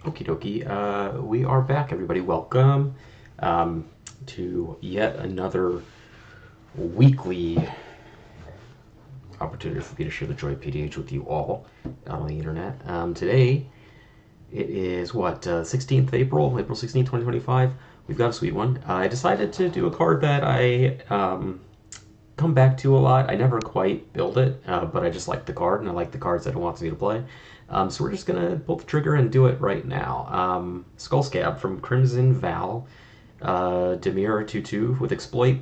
Okie dokie. We are back, everybody. Welcome to yet another weekly opportunity for me to share the joy of PDH with you all out on the internet. Today, it is what, 16th April 16th, 2025. We've got a sweet one. I decided to do a card that I come back to a lot. I never quite build it, but I just like the card, and I like the cards that it wants me to play. So we're just gonna pull the trigger and do it right now. Skaab from Crimson Val, Demir 2/2 with exploit.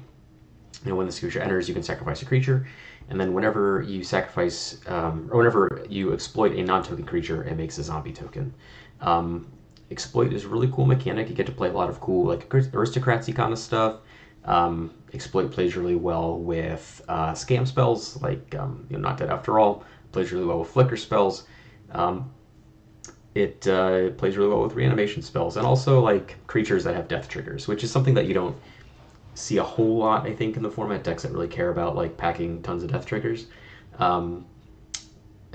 When this creature enters, you can sacrifice a creature, and then whenever you sacrifice or whenever you exploit a non-token creature, it makes a zombie token. Exploit is a really cool mechanic. You get to play a lot of cool like aristocracy kind of stuff. Exploit plays really well with scam spells, like Not Dead After All. Plays really well with flicker spells. It plays really well with reanimation spells, and also like creatures that have death triggers, which is something that you don't see a whole lot, I think, in the format decks that really care about like packing tons of death triggers. And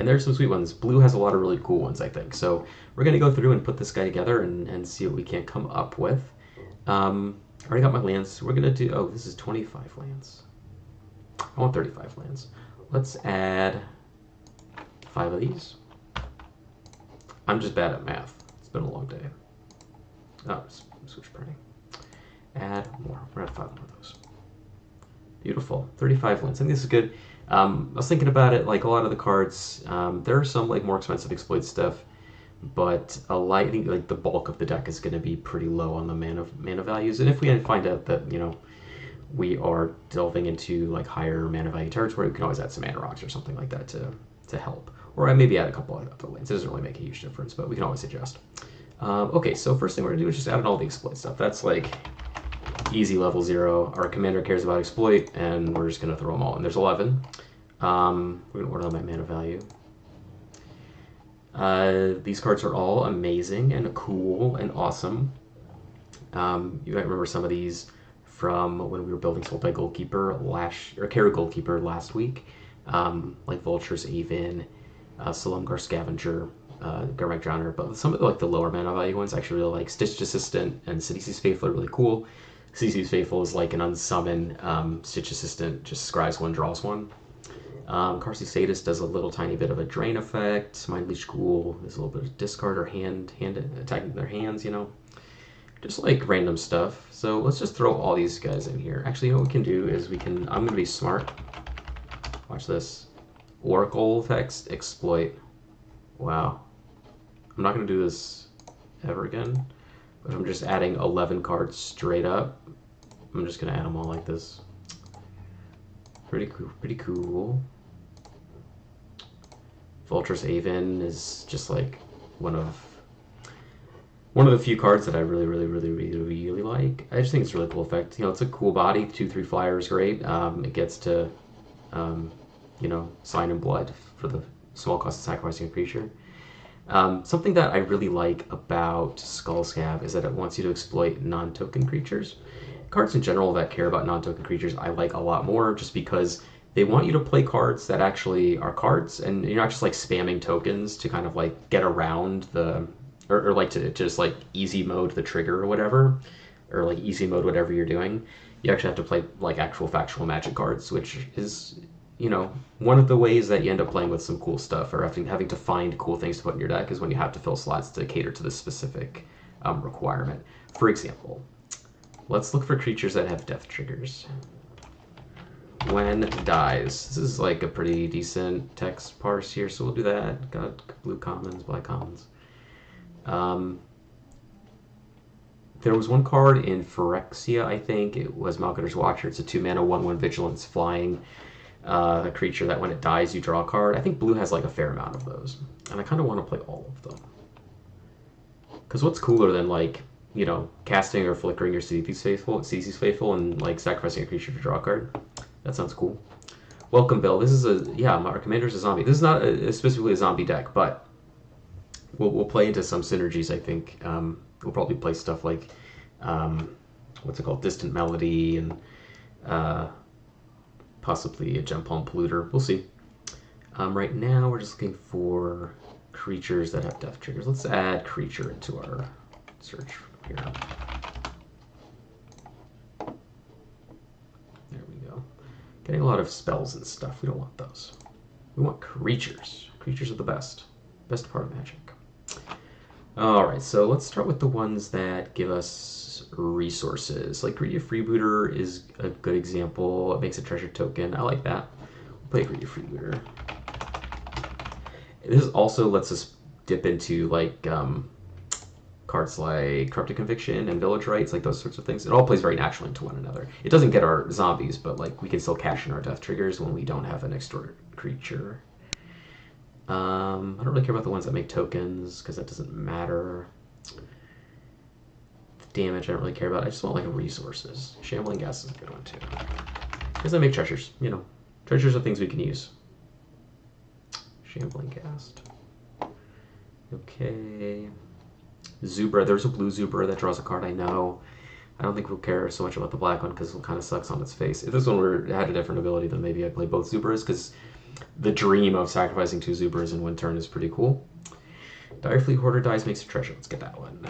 there's some sweet ones. Blue has a lot of really cool ones, I think. So we're going to go through and put this guy together and see what we can come up with. I already got my lands. We're going to do... Oh, this is 25 lands. I want 35 lands. Let's add 5 of these. I'm just bad at math. It's been a long day. Oh, switch printing. Add more. We're at 5 more of those. Beautiful. 35 lands. I think this is good. I was thinking about it, like a lot of the cards, there are some like more expensive exploit stuff, but I think like the bulk of the deck is going to be pretty low on the mana values. And if we find out that we are delving into like higher mana value territory, we can always add some mana rocks or something like that to help, or maybe add a couple of other lands. It doesn't really make a huge difference, but we can always adjust. Okay, so first thing we're gonna do is just add in all the exploit stuff. That's like easy level 0. Our commander cares about exploit, and we're just going to throw them all in. There's 11. We're going to order on my mana value. These cards are all amazing and cool and awesome. You might remember some of these from when we were building Sultai Goalkeeper Kara Goalkeeper last week. Like Vulture's Aven, Salumgar Scavenger, Garmek Genre, but some of the lower mana value ones I actually really like. Stitched Assistant and Sidisi's Faithful are really cool. Sidisi's Faithful is like an unsummon Stitch Assistant, just scries 1, draws 1. Karsi Sadist does a little tiny bit of a drain effect. Mind Leech Ghoul is a little bit of discard or hand attacking their hands, just like random stuff. So let's just throw all these guys in here. Actually, what we can do is I'm gonna be smart. Watch this. Oracle text exploit. Wow. I'm not gonna do this ever again, but I'm just adding 11 cards straight up. I'm just gonna add them all like this. Pretty cool. Vulture's Aven is just like one of the few cards that I really like. I just think it's a really cool effect. It's a cool body. 2/3 flyer is great. It gets to sign in blood for the small cost of sacrificing a creature. Something that I really like about Skaab is that it wants you to exploit non-token creatures. Cards in general that care about non-token creatures I like a lot more, just because they want you to play cards that actually are cards, and you're not just like spamming tokens to kind of like get around or like to just like easy mode the trigger or whatever, or like easy mode whatever you're doing. You actually have to play like actual factual Magic cards, which is one of the ways that you end up playing with some cool stuff, or having to find cool things to put in your deck, is when you have to fill slots to cater to this specific requirement. For example, let's look for creatures that have death triggers. When dies. This is like a pretty decent text parse here, so we'll do that. Got blue commons, black commons. There was one card in Phyrexia, I think. It was Malkador's Watcher. It's a 2-mana, 1/1 vigilance flying. A creature that when it dies you draw a card. I think blue has like a fair amount of those, and I kind of want to play all of them, because what's cooler than like casting or flickering your Sidisi's Faithful and like sacrificing a creature to draw a card? That sounds cool. Welcome, Bill. This is our commander's a zombie. This is not specifically a zombie deck, but we'll play into some synergies, I think. We'll probably play stuff like what's it called, Distant Melody, and possibly a Gem Palm Polluter. We'll see. Right now, we're just looking for creatures that have death triggers. Let's add creature into our search here. There we go. Getting a lot of spells and stuff. We don't want those. We want creatures. Creatures are the best. Best part of Magic. Alright, so let's start with the ones that give us resources. Like Greedy Freebooter is a good example. It makes a treasure token. I like that. We'll play Greedy Freebooter. This also lets us dip into like cards like Corrupted Conviction and Village Rites, like those sorts of things. It all plays very naturally into one another. It doesn't get our zombies, but like we can still cash in our death triggers when we don't have an extra creature. I don't really care about the ones that make tokens because that doesn't matter. The damage I don't really care about. I just want like resources. Shambling Gas is a good one too because they make treasures. You know, treasures are things we can use. Shambling Ghast. Okay. Zubra. There's a blue Zubra that draws a card, I know. I don't think we'll care so much about the black one because it kind of sucks on its face. If this one had a different ability, then maybe I'd play both Zubras because the dream of sacrificing 2 Zubras in one turn is pretty cool. Direfleet Hoarder dies, makes a treasure. Let's get that one.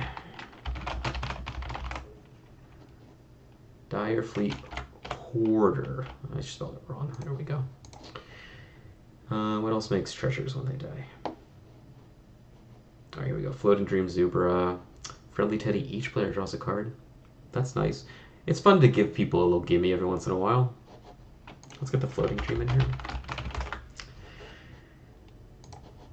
Direfleet Hoarder. I spelled it wrong. There we go. What else makes treasures when they die? Alright, here we go. Floating Dream Zubra. Friendly Teddy. Each player draws a card. That's nice. It's fun to give people a little gimme every once in a while. Let's get the Floating Dream in here.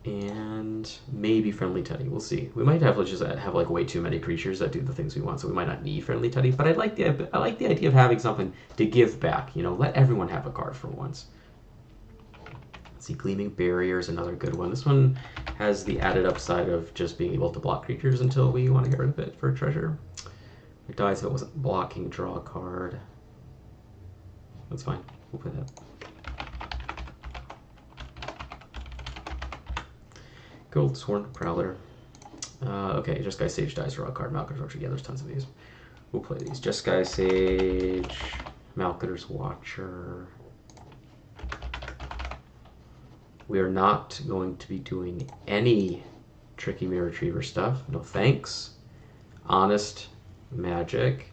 And maybe Friendly Teddy. We'll see. We might have just have like way too many creatures that do the things we want, so we might not need Friendly Teddy. But I like the idea of having something to give back. You know, let everyone have a card for once. Let's see, Gleaming Barrier is another good one. This one has the added upside of just being able to block creatures until we want to get rid of it for a treasure. It dies if it wasn't blocking. Draw a card. That's fine. We'll play that. Gold Sworn Prowler. Okay, Jeskai Sage dies, draw a card. Malcader's Watcher. Yeah, there's tons of these. We'll play these. Jeskai Sage, Malcader's Watcher. We are not going to be doing any Tricky Mirror Retriever stuff. No thanks. Honest Magic.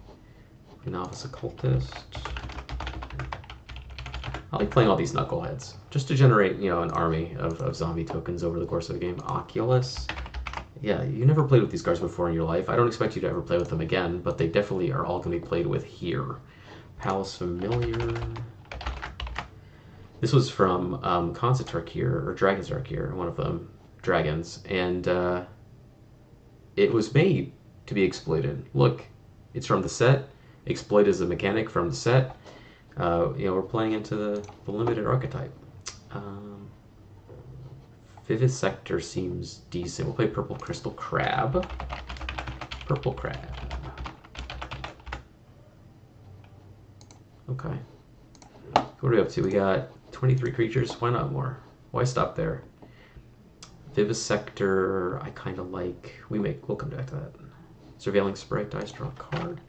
Novice Occultist. I like playing all these knuckleheads just to generate, you know, an army of zombie tokens over the course of the game. Oculus. Yeah, you never played with these cards before in your life. I don't expect you to ever play with them again, but they definitely are all going to be played with here. Palace Familiar. This was from Concept Arceer, or Dragon's Arceer, one of them, Dragons, and it was made to be exploited. Look, it's from the set. Exploit is a mechanic from the set. You know, we're playing into the limited archetype. Vivisector seems decent. We'll play Purple Crystal Crab. Purple Crab. Okay. What are we up to? We got 23 creatures. Why not more? Why stop there? Vivisector, I kind of like. We'll come back to that. Surveilling Sprite dice, draw a card.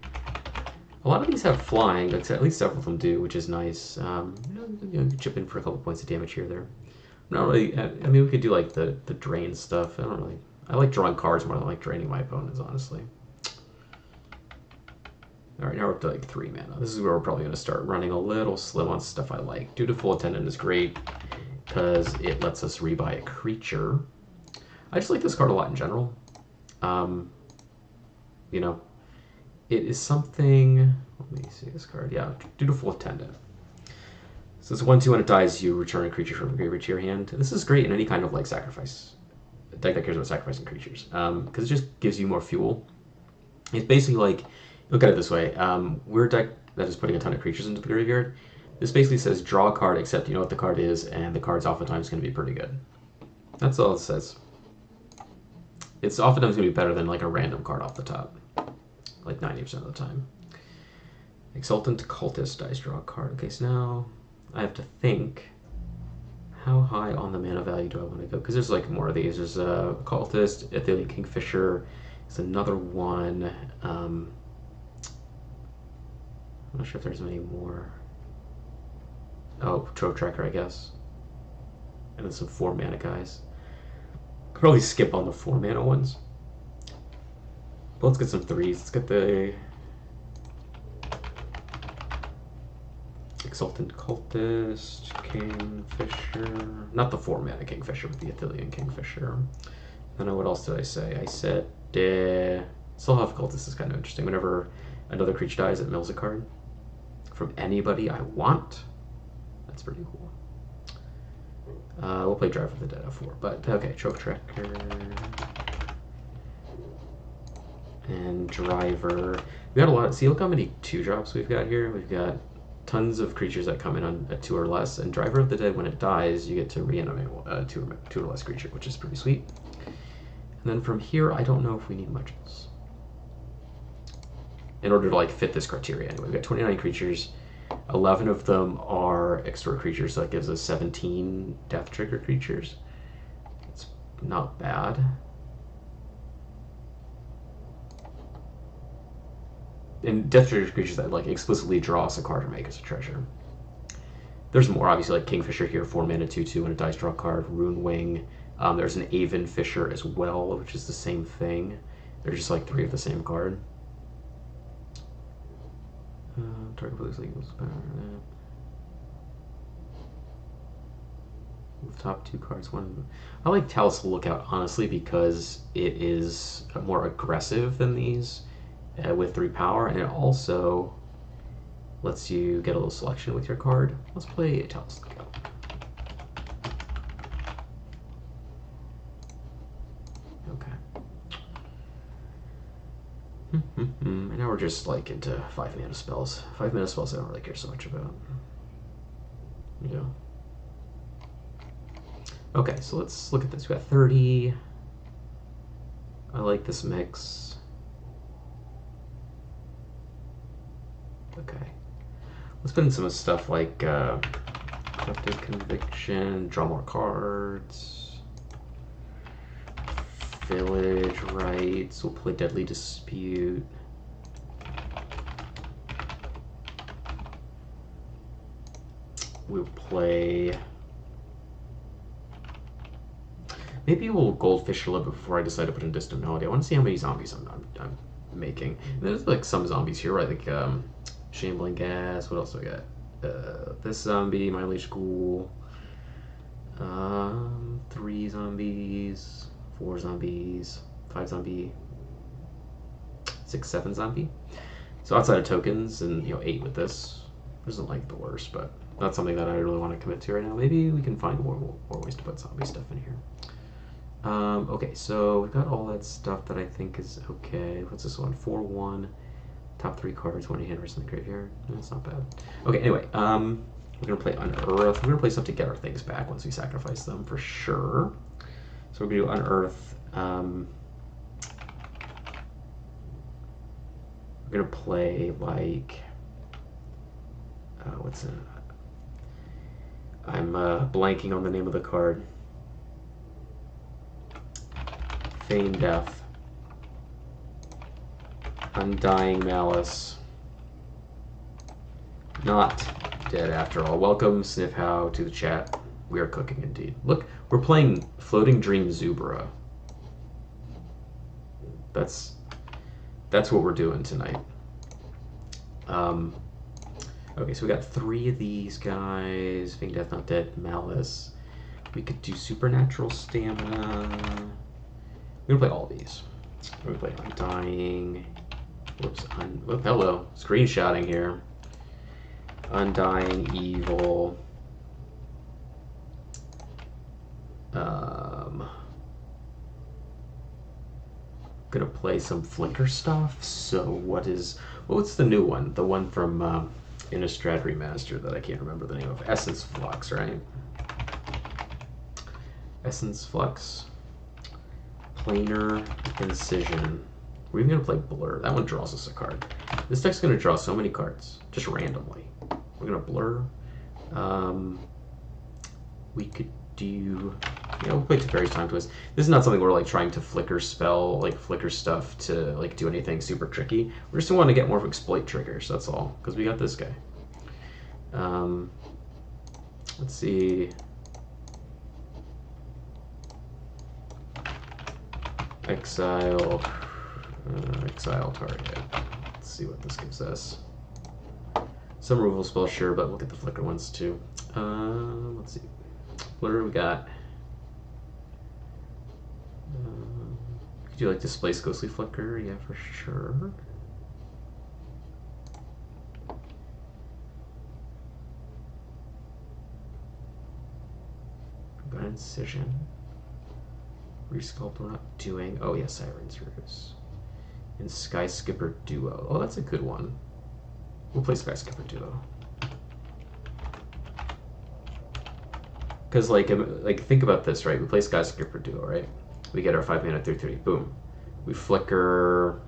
A lot of these have flying, at least several of them do, which is nice. You know, chip in for a couple points of damage here or there. I'm not really. I mean, we could do like the drain stuff. I like drawing cards more than I like draining my opponents, honestly. All right, now we're up to like 3 mana. This is where we're probably going to start running a little slim on stuff I like. Dutiful Attendant is great because it lets us rebuy a creature. I just like this card a lot in general. You know, it is something. Let me see this card. Yeah, Dutiful Attendant. So it's 1/2 when it dies, you return a creature from your graveyard to your hand. This is great in any kind of like sacrifice deck that cares about sacrificing creatures, because it just gives you more fuel. It's basically like, look at it this way: we're a deck that is putting a ton of creatures into the graveyard. This basically says draw a card, except you know what the card is, and the card's oftentimes going to be pretty good. That's all it says. It's oftentimes going to be better than like a random card off the top, like 90% of the time. Exultant Cultist dice, draw a card. Okay, so now I have to think, how high on the mana value do I want to go? Because there's like more of these. There's Cultist, Athelian Kingfisher. There's another one. I'm not sure if there's any more. Oh, Trove Tracker, I guess. And then some 4 mana guys. probably skip on the 4-mana ones. But let's get some 3s. Let's get the Exultant Cultist, Kingfisher. Not the 4-mana Kingfisher, but the Athelian Kingfisher. And what else did I say? I said Soul Health Cultist is kind of interesting. Whenever another creature dies, it mills a card from anybody I want. That's pretty cool. We'll play Drive of the Dead F4, but okay, Choke Tracker and Driver. We got a lot. See, look how many 2-drops we've got here. We've got tons of creatures that come in on a 2 or less, and Driver of the Dead, when it dies, you get to reanimate a 2 or less creature, which is pretty sweet. And then from here, I don't know if we need much else in order to like fit this criteria. Anyway, we've got 29 creatures. 11 of them are extort creatures, so that gives us 17 death trigger creatures. It's not bad. And death trigger creatures that like explicitly draw us a card or make us a treasure. There's more, obviously, like Kingfisher here, 4 mana, 2/2, when it dies, draw a card. Rune Wing. There's an Aven Fisher as well, which is the same thing. They're just like 3 of the same card. Target plays equals power. Move top 2 cards. One. I like Talus Lookout, honestly, because it is more aggressive than these with 3 power, and it also lets you get a little selection with your card. Let's play Talus Lookout. And now we're just like into 5-mana spells. 5-mana spells I don't really care so much about. Yeah. Okay, so let's look at this. We got 30. I like this mix. Okay. Let's put in some stuff like Collective Conviction, draw more cards. Village Rights. We'll play Deadly Dispute. We'll play. Maybe we'll Goldfish a little bit before I decide to put in Distant Melody. I want to see how many zombies I'm making. And there's like some zombies here, right? Like Shambling Gas. What else do I got? This zombie, My Leash Ghoul. 3 zombies. 4 zombies, 5 zombie, 6, 7 zombie. So outside of tokens, and 8 with this, isn't like the worst, but that's something that I really want to commit to right now. Maybe we can find more ways to put zombie stuff in here. Okay, so we've got all that stuff that I think is okay. What's this one? 4/1, top 3 cards, 1 hand rest in the graveyard. That's not bad. Okay, anyway, we're gonna play Unearth. We're gonna play stuff to get our things back once we sacrifice them for sure. So we're going to do Unearth. We're going to play like... what's it? I'm blanking on the name of the card. Feign Death. Undying Malice. Not dead after all. Welcome, Sniffhow, to the chat. We are cooking indeed. Look, we're playing Floating Dream Zubra. That's what we're doing tonight. Okay, so we got 3 of these guys. Feign Death, Not Dead, Malice. We could do Supernatural Stamina. We're gonna play all these. We're gonna play Undying. Whoops, hello. Screenshotting here. Undying, Evil. Gonna play some Flicker stuff. So what's the new one? The one from Innistrad Remastered that I can't remember the name of. Essence Flux, right? Essence Flux. Planar Incision. We're even gonna play Blur. That one draws us a card. This deck's gonna draw so many cards, just randomly. We're gonna Blur. We could do, we'll play Teferi's Time Twist. This is not something we're like trying to flicker stuff to like do anything super tricky. We're just wanting to get more of exploit triggers, that's all, because we got this guy. Let's see. Exile, exile target. Let's see what this gives us. Some removal spells, sure, but we'll get the flicker ones too. Let's see. What do we got? Could you like displace Ghostly Flicker? Yeah, for sure. We've got Incision. Resculpt we're not doing. Oh yeah, Siren's Ruse. And Sky Skipper Duo. Oh, that's a good one. We'll play Sky Skipper Duo. Because like think about this, right? We play Sky Skipper Duo, right? We get our 5 mana 3/3. Boom. We flicker,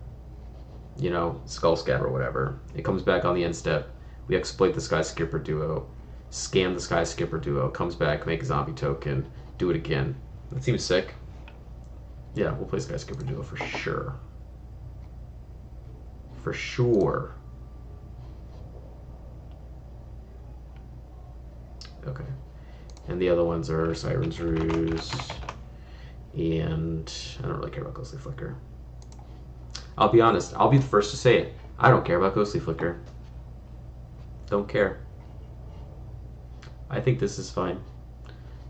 you know, Skull Scab or whatever. It comes back on the end step. We exploit the Sky Skipper Duo, scan the Sky Skipper Duo, comes back, make a zombie token, do it again. That seems sick. Yeah, we'll play Sky Skipper Duo for sure. For sure. Okay. And the other ones are Siren's Ruse, and I don't really care about Ghostly Flicker. I'll be honest, I'll be the first to say it. I don't care about Ghostly Flicker. Don't care. I think this is fine.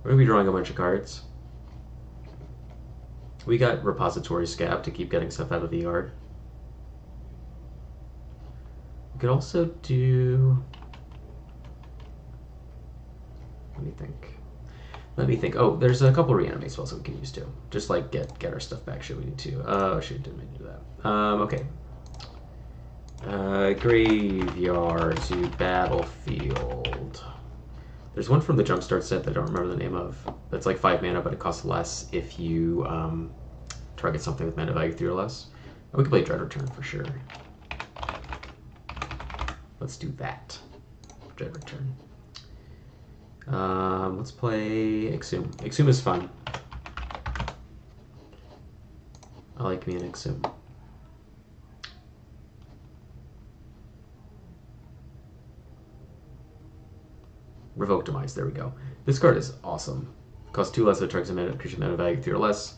We're going to be drawing a bunch of cards. We got Repository Skaab to keep getting stuff out of the yard. We could also do... Let me think. Oh, there's a couple reanimate spells that we can use too. Just like get our stuff back. Should we need to? Oh, shoot, didn't mean to do that. Okay. Graveyard to battlefield. There's one from the Jumpstart set that I don't remember the name of. That's like 5 mana, but it costs less if you target something with mana value 3 or less. We can play Dread Return for sure. Let's do that. Dread Return. Let's play Exhume. Exhume is fun. I like me an Exhume. Revoke Demise, there we go. This card is awesome. Costs 2 less, it targets a creature mana value 3 or less.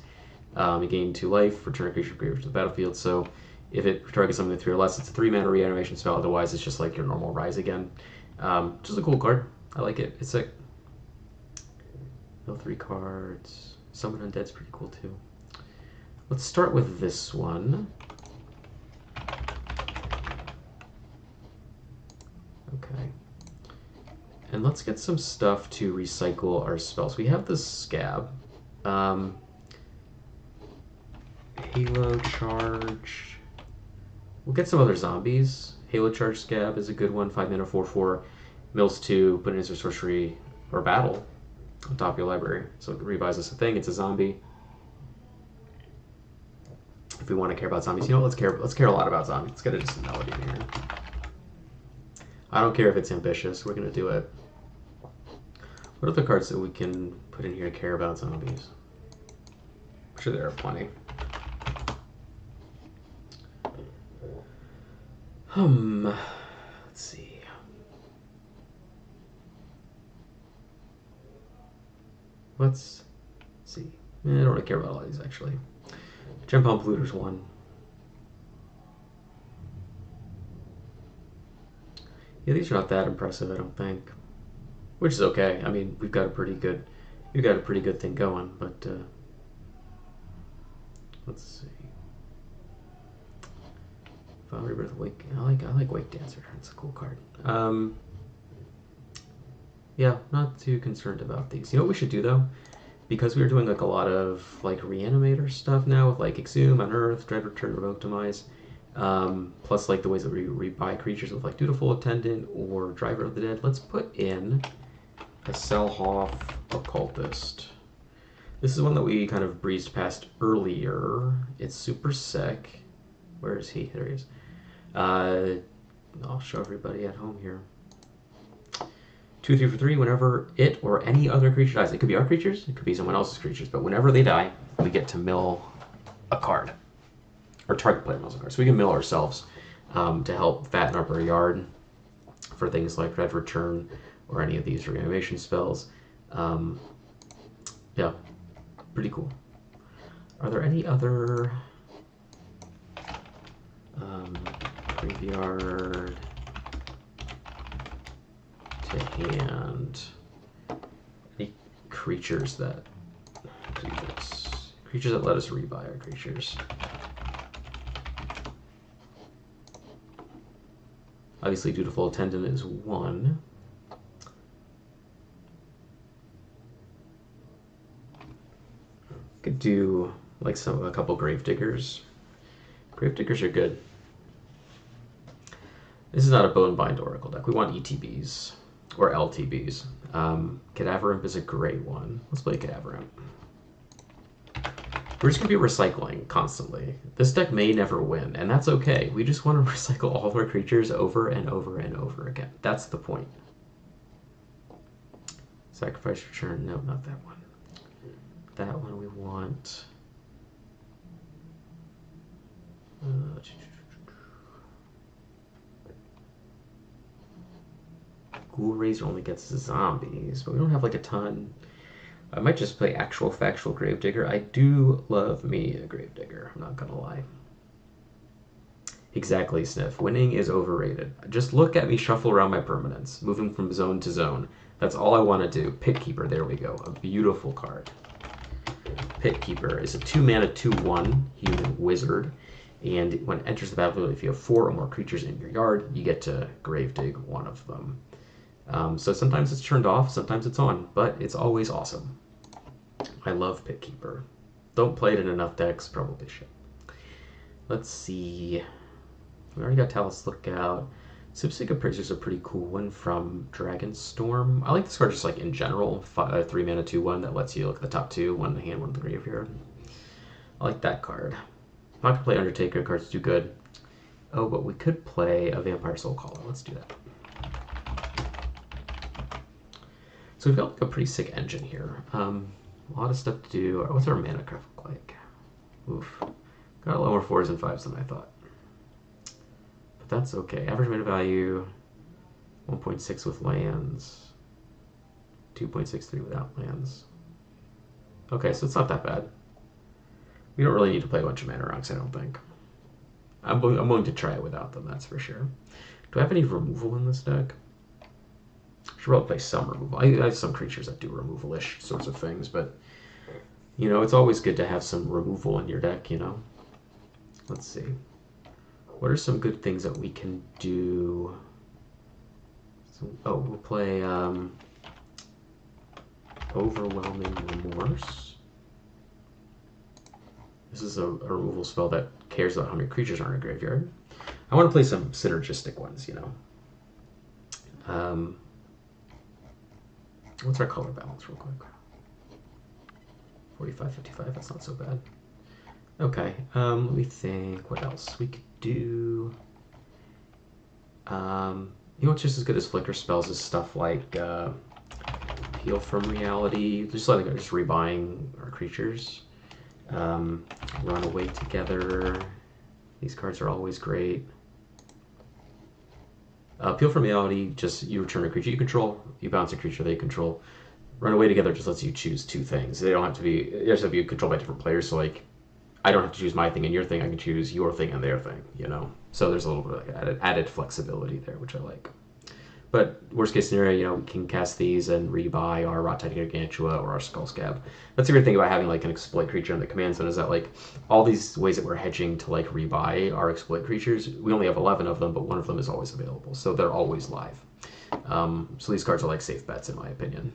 You gain 2 life, return a creature graveyard to the battlefield. So if it targets something with 3 or less, it's a 3 mana reanimation spell. Otherwise, it's just like your normal Rise Again. Just a cool card. I like it. It's sick. Mill 3 cards. Summon Undead's pretty cool too. Let's start with this one. Okay. And let's get some stuff to recycle our spells. We have this Skaab. Halo Charge. We'll get some other zombies. Halo Charge Skaab is a good one. 5 mana 4/4. Mills 2, put it as a sorcery or battle on top of your library. So it revises us a thing. It's a zombie. If we want to care about zombies, you know, let's care a lot about zombies. Let's get a decent melody in here. I don't care if it's ambitious. We're gonna do it. What other cards that we can put in here to care about zombies? I'm sure there are plenty. Let's see. Let's see. I don't really care about all these, actually. Gem Palm Polluter's one. Yeah, these are not that impressive, I don't think. Which is okay. I mean, we've got a pretty good thing going, but let's see. Final Rebirth Wake. I like Wake Dancer. It's a cool card. Yeah, not too concerned about these. You know what we should do though? Because we are doing like a lot of like reanimator stuff now with like Exhume, Unearth, Dread Return, Revoke Demise, plus like the ways that we buy creatures with like Dutiful Attendant or Driver of the Dead. Let's put in a Selhoff Occultist. This is one that we kind of breezed past earlier. It's super sick. Where is he? There he is. I'll show everybody at home here. 2, 3 for 3. Whenever it or any other creature dies, it could be our creatures, it could be someone else's creatures, but whenever they die, we get to mill a card. Or target player mills a card. So we can mill ourselves to help fatten up our yard for things like Dread Return or any of these reanimation spells. Yeah, pretty cool. Are there any other graveyard to hand? Any creatures that do this? Creatures that let us rebuy our creatures. Obviously, Dutiful Attendant is one. Could do like a couple Gravediggers. Gravediggers are good. This is not a Bonebind Oracle deck. We want ETBs or LTBs. Cadaver Imp is a great one. Let's play Cadaver Imp. We're just going to be recycling constantly. This deck may never win, and that's okay. We just want to recycle all of our creatures over and over and over again. That's the point. Sacrifice return. No, not that one. That one we want. Ghoul Razor only gets zombies, but we don't have like a ton. I might just play actual factual Gravedigger. I do love me a Gravedigger, I'm not gonna lie. Exactly, Sniff. Winning is overrated. Just look at me shuffle around my permanents, moving from zone to zone. That's all I want to do. Pitkeeper, there we go. A beautiful card. Pitkeeper is a 2-mana 2/1 human wizard, and when it enters the battlefield, if you have 4 or more creatures in your yard, you get to Gravedig one of them. So sometimes it's turned off, sometimes it's on, but it's always awesome. I love Pitkeeper. Don't play it in enough decks, probably should. Let's see. We already got Talus Lookout. Sipsig Appraiser is a pretty cool one from Dragonstorm. I like this card just like in general. 3-mana 2/1 that lets you look at the top 2, one in the hand, one in the graveyard. I like that card. I'm not going to play Undertaker, cards do good. Oh, but we could play a Vampire Soulcaller. Let's do that. So we've got like a pretty sick engine here. A lot of stuff to do. What's our mana craft look like? Oof. Got a lot more 4s and 5s than I thought. But that's okay. Average mana value, 1.6 with lands, 2.63 without lands. Okay, so it's not that bad. We don't really need to play a bunch of mana rocks, I don't think. I'm willing to try it without them, that's for sure. Do I have any removal in this deck? Should probably play some removal. I have some creatures that do removal-ish sorts of things, but you know, it's always good to have some removal in your deck, you know? Let's see. What are some good things that we can do? So, oh, we'll play Overwhelming Remorse. This is a removal spell that cares about how many creatures are in a graveyard. I want to play some synergistic ones, you know. What's our color balance real quick? 45, 55, that's not so bad. Okay, let me think what else we could do. You know what's just as good as flicker spells is stuff like Heal from Reality, just like just rebuying our creatures. Run Away Together. These cards are always great. Appeal from Reality, just you return a creature you control, you bounce a creature they control. Run Away Together just lets you choose 2 things. They don't have to be, they just have to be controlled by different players, so like, I don't have to choose my thing and your thing, I can choose your thing and their thing, you know? So there's a little bit of like added flexibility there, which I like. But worst case scenario, you know, we can cast these and rebuy our Rot-Tide Gargantua or our Skull Scab. That's the great thing about having like an exploit creature in the command zone is that like all these ways that we're hedging to like rebuy our exploit creatures, we only have 11 of them, but one of them is always available, so they're always live. So these cards are like safe bets in my opinion.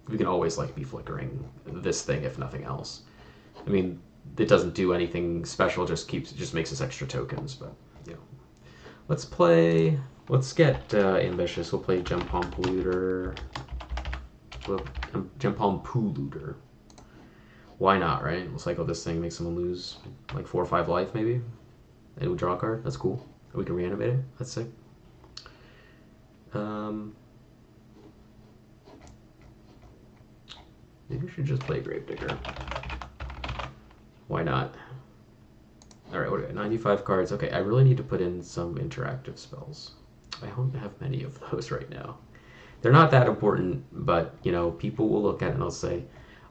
We can always like be flickering this thing if nothing else. I mean, it doesn't do anything special, just makes us extra tokens, but you know. Let's get ambitious. We'll play Gempalm Polluter. Gempalm Polluter. Why not, right? We'll cycle this thing, make someone lose like 4 or 5 life maybe. And we draw a card. That's cool. We can reanimate it. That's sick. Maybe we should just play Gravedigger. Why not? Alright, what do we got? 95 cards. Okay, I really need to put in some interactive spells. I don't have many of those right now. They're not that important, but, you know, people will look at it and they'll say,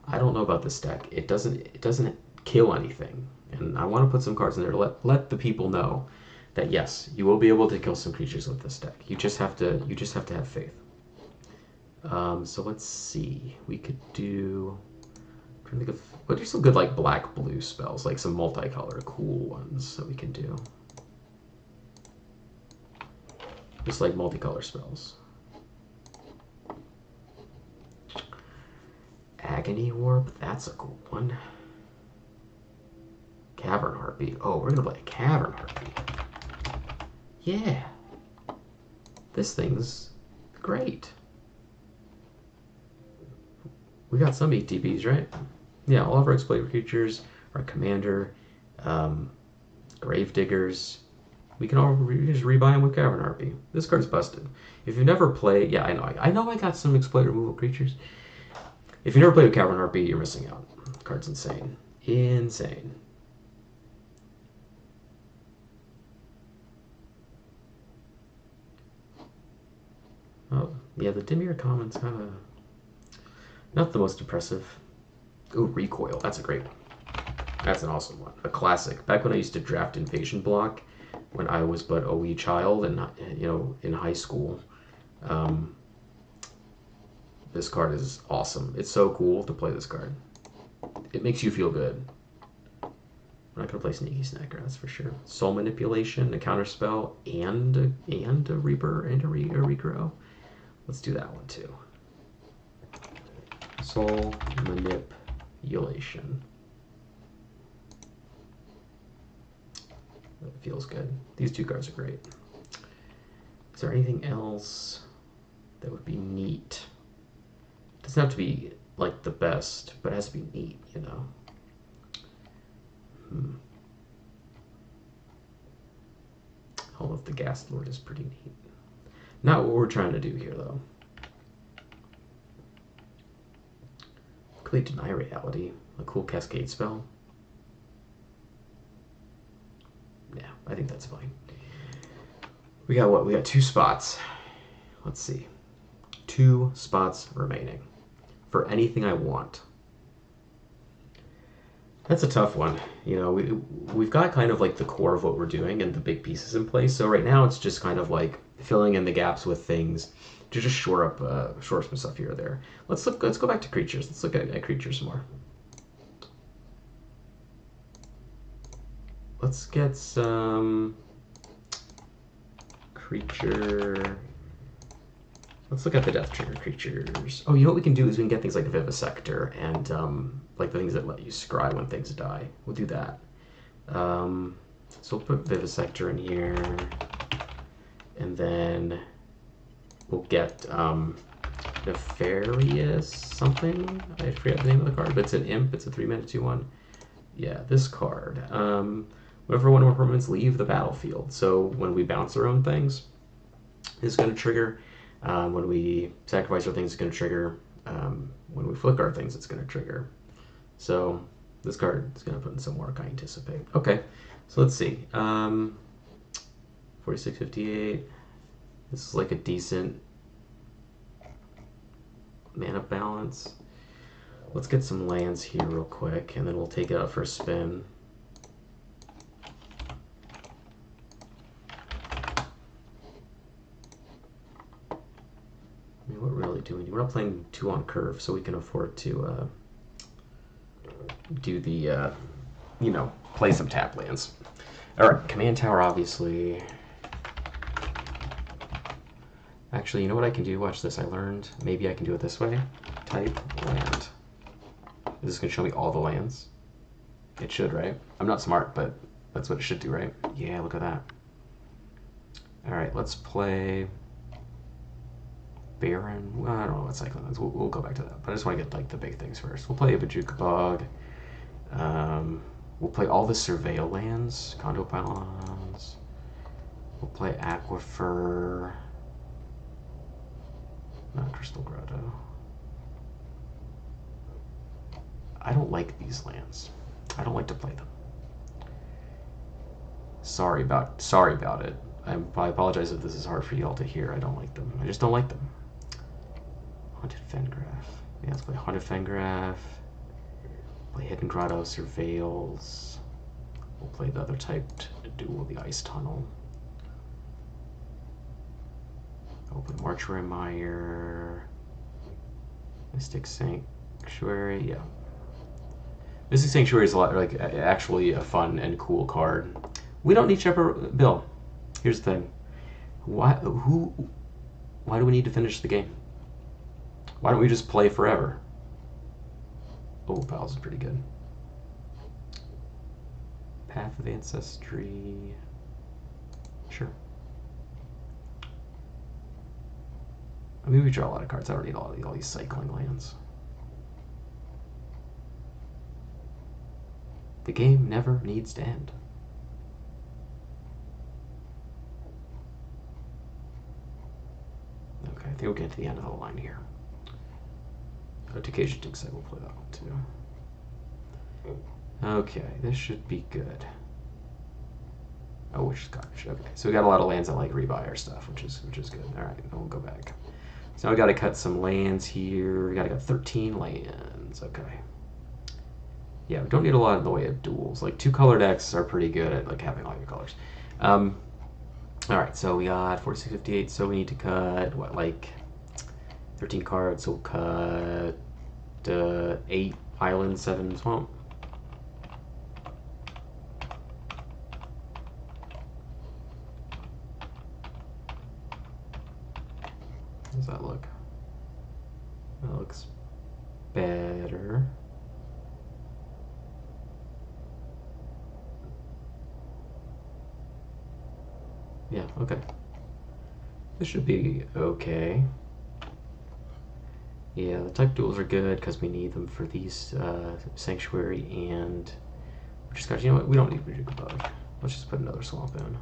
I don't know about this deck. It doesn't kill anything, and I want to put some cards in there to let the people know that yes, you will be able to kill some creatures with this deck. You just have to have faith. So let's see. We could do. I'm trying to think of what are some good like black blue spells, like some multicolor cool ones that we can do. Just like multicolor spells. Agony Warp, that's a cool one. Cavern Harpy. Oh, we're gonna play a Cavern Harpy. Yeah. This thing's great. We got some ETBs, right? Yeah, all of our exploited creatures, our commander, grave diggers. We can all just rebuy them with Cavern Harpy. This card's busted. If you've never played, yeah, I know I got some exploit removal creatures. If you never played with Cavern Harpy, you're missing out. The card's insane. Insane. Oh, yeah, the Dimir common's kind of not the most impressive. Ooh, Recoil. That's a great one. That's an awesome one. A classic. Back when I used to draft Invasion Block, when I was but a wee child and in high school, this card is awesome. It's so cool to play this card. It makes you feel good. I'm not gonna play Sneaky Snacker, that's for sure. Soul Manipulation, a counterspell, and a Reaper and a Regrow. Let's do that one too. Soul Manipulation. That feels good. These two cards are great. Is there anything else that would be neat? It doesn't have to be like the best, but it has to be neat, you know. Hall of the Ghast Lord is pretty neat. Not what we're trying to do here, though. Could Deny Reality, a cool cascade spell. Yeah, I think that's fine. We got what? We got 2 spots. Let's see. 2 spots remaining for anything I want. That's a tough one. You know, we've got kind of like the core of what we're doing and the big pieces in place. So right now it's just kind of like filling in the gaps with things to just shore up some stuff here or there. Let's go back to creatures. Let's look at creatures more. Let's get some creature. Let's look at the death trigger creatures. Oh, you know what we can do is we can get things like Vivisector and like the things that let you scry when things die. We'll do that. So we'll put Vivisector in here, and then we'll get Nefarious something. I forget the name of the card, but it's an imp. It's a 3-mana 2/1. Yeah, this card. Whenever one of our permanents leave the battlefield, so when we bounce our own things, it's going to trigger. When we sacrifice our things, it's going to trigger. When we flick our things, it's going to trigger. So this card is going to put in some work, I anticipate. Okay, so let's see. 4658. This is like a decent mana balance. Let's get some lands here real quick, and then we'll take it out for a spin. I mean, what we're really doing, we're not playing 2 on curve, so we can afford to do the, you know, play some tap lands. All right, Command Tower, obviously. Actually, you know what I can do? Watch this. I learned maybe I can do it this way. Type land. Is this going to show me all the lands? It should, right? I'm not smart, but that's what it should do, right? Yeah, look at that. All right, let's play Baron. Well, I don't know what cycling lands. We'll go back to that. But I just want to get like the big things first. We'll play a Bajuka Bog. We'll play all the Surveil lands, Condo Pylons. We'll play Aquifer. Not Crystal Grotto. I don't like these lands. I don't like to play them. Sorry about it. I apologize if this is hard for y'all to hear. I don't like them. I just don't like them. Haunted Fengraf. Yeah, let's play Haunted Fengraf. Play Hidden Grotto, Surveils. We'll play the other typed duel, the Ice Tunnel. Open Mortuary Mire. Mystic Sanctuary, yeah. Mystic Sanctuary is a lot like actually a fun and cool card. We don't need Shepherd Bill. Here's the thing. Why do we need to finish the game? Why don't we just play forever? Oh, Pals is pretty good. Path of Ancestry. Sure. I mean, we draw a lot of cards. I don't need all these cycling lands. The game never needs to end. Okay, I think we'll get to the end of the line here. Occasion Dig Site, we'll play that one too. Okay, this should be good. Oh, which is garbage. Okay, so we got a lot of lands that like rebuy our stuff, which is good. All right, then we'll go back. So now we got to cut some lands here. We got to cut 13 lands. Okay. Yeah, we don't need a lot in the way of duels. Like 2-color decks are pretty good at like having all your colors. All right, so we got 46, 58. So we need to cut what, like 13 cards. So we'll cut 8 island, 7 swamp. How does that look? That looks better. Yeah, okay. This should be okay. Yeah, the type duels are good because we need them for these Sanctuary and... Just got, you know what, we don't need Brew above. Let's just put another swamp in.